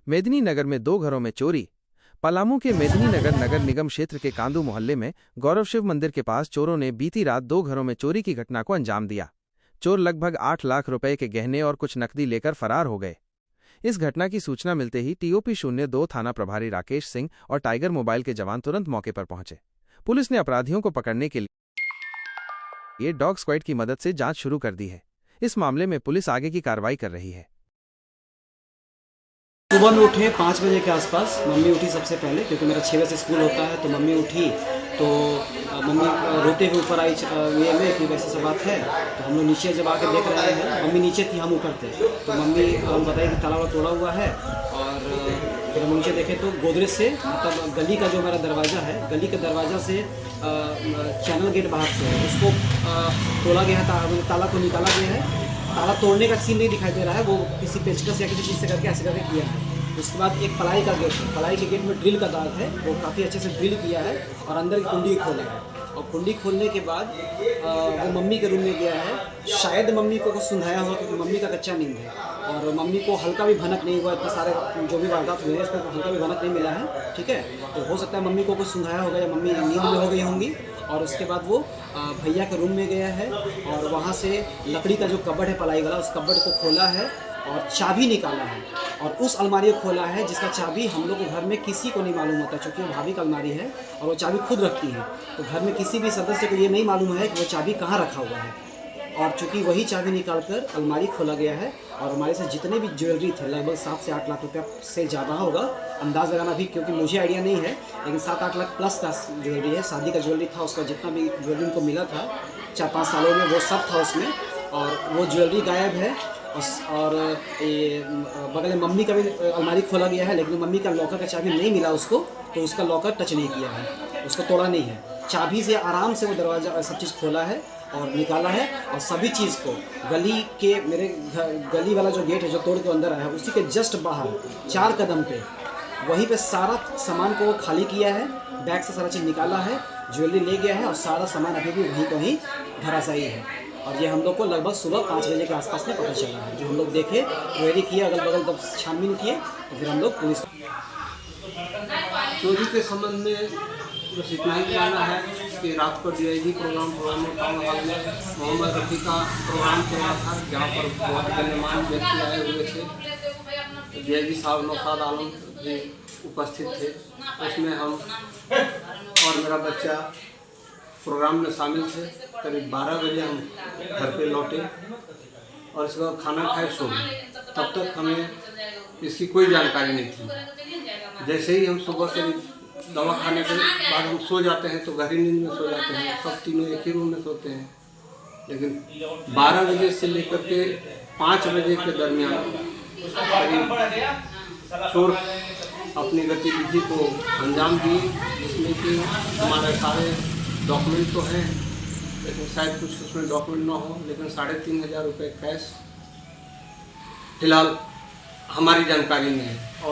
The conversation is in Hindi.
मेदिनीनगर में 2 घरों में चोरी। पलामू के मेदिनीनगर नगर निगम क्षेत्र के कांदू मोहल्ले में गौरव शिव मंदिर के पास चोरों ने बीती रात 2 घरों में चोरी की घटना को अंजाम दिया। चोर लगभग 8 लाख रुपए के गहने और कुछ नकदी लेकर फरार हो गए। इस घटना की सूचना मिलते ही TOP 02 थाना प्रभारी राकेश सिंह और टाइगर मोबाइल के जवान तुरंत मौके पर पहुंचे। पुलिस ने अपराधियों को पकड़ने के लिए डॉग स्क्वाड की मदद से जांच शुरू कर दी है। इस मामले में पुलिस आगे की कार्रवाई कर रही है। सुबह में उठे 5 बजे के आसपास। मम्मी उठी सबसे पहले, क्योंकि मेरा 6 बजे से स्कूल होता है। तो मम्मी उठी तो मम्मी रोते हुए ऊपर आई ये में कि वैसे सब बात है। तो हम लोग नीचे जब आके देख रहे हैं, मम्मी नीचे थी, हम ऊपर थे। तो मम्मी हम बताई कि ताला वाला तोड़ा हुआ है। और फिर हम नीचे देखे तो गोदरेज से, मतलब गली का जो मेरा दरवाज़ा है, गली के दरवाज़ा से चैनल गेट बाहर से है, उसको तोड़ा गया है। ताला को निकाला गया है। ताला तोड़ने का सीन नहीं दिखाई दे रहा है, वो किसी पेचकस या किसी चीज़ से करके ऐसे करके किया है। उसके बाद एक पलाई का गेट है, पलाई के गेट में ड्रिल का दाग है, वो काफ़ी अच्छे से ड्रिल किया है और अंदर की कुंडी खोला है। और कुंडी खोलने के बाद वो मम्मी के रूम में गया है। शायद मम्मी को कुछ सुनाया हो, क्योंकि मम्मी का कच्चा नींद है और मम्मी को हल्का भी भनक नहीं हुआ। इतने सारे जो भी वारदात हुए हैं, इसमें हल्का भी भनक नहीं मिला है, ठीक है। तो हो सकता है मम्मी को कुछ सुनाया होगा या मम्मी नींद में हो गई होंगी। और उसके बाद वो भैया के रूम में गया है और वहाँ से लकड़ी का जो कबर्ड है पलाई वाला, उस कबर्ड को खोला है और चाबी निकाला है। और उस अलमारी को खोला है जिसका चाबी हम लोग को घर में किसी को नहीं मालूम होता, क्योंकि वो भाभी का अलमारी है और वो चाबी खुद रखती है। तो घर में किसी भी सदस्य को ये नहीं मालूम है कि वो चाबी कहाँ रखा हुआ है। और चूँकि वही चाबी निकालकर अलमारी खोला गया है और हमारे से जितने भी ज्वेलरी थे, लगभग 7 से 8 लाख रुपया से ज़्यादा होगा, अंदाज़ लगाना भी, क्योंकि मुझे आइडिया नहीं है, लेकिन 7-8 लाख प्लस का ज्वेलरी है। शादी का ज्वेलरी था, उसका जितना भी ज्वेलरी उनको मिला था 4-5 सालों में, वो सब था उसमें। और वो ज्वेलरी गायब है। और ये बगल में मम्मी का भी अलमारी खोला गया है, लेकिन मम्मी का लॉकर का चाबी नहीं मिला उसको, तो उसका लॉकर टच नहीं किया है, उसको तोड़ा नहीं है। चाबी से आराम से वो दरवाज़ा सब चीज़ खोला है और निकाला है। और सभी चीज़ को गली के, मेरे गली वाला जो गेट है जो तोड़ के अंदर आया है, उसी के जस्ट बाहर 4 कदम पे, वहीं पे सारा सामान को खाली किया है। बैग से सारा चीज़ निकाला है, ज्वेलरी ले गया है और सारा सामान अभी भी वहीं को ही धराशायी है। और ये हम लोग को लगभग सुबह 5 बजे के आसपास में पता चला है। जो हम लोग देखे, क्वेरी किए, अगल बगल तब छानबीन किए, तो फिर हम लोग पुलिस। चोरी के संबंध में बस इतना ही कहना है कि रात को DIG प्रोग्राम टाउन हॉल में मोहम्मद रफ़ी का प्रोग्राम चल रहा था, जहाँ पर बहुत गण्यमान्य व्यक्ति आए हुए थे। DIG साहब नौशाद आलम जी उपस्थित थे। उसमें हम और मेरा बच्चा प्रोग्राम में शामिल थे। करीब 12 बजे हम घर पे लौटे और इसके बाद खाना खाए, सो गए। तब तक हमें इसकी कोई जानकारी नहीं थी। जैसे ही हम सुबह से दवा खाने के बाद हम सो जाते हैं तो गहरी नींद में सो जाते हैं, सब तीनों एक ही रूम में सोते हैं। लेकिन 12 बजे से लेकर के 5 बजे के दरमियान करीब चोर अपनी गतिविधि को अंजाम दिए, जिसमें कि हमारे सारे डॉक्यूमेंट तो हैं, लेकिन शायद कुछ उसमें डॉक्यूमेंट ना हो, लेकिन 3,500 रुपये कैश फिलहाल हमारी जानकारी में है। और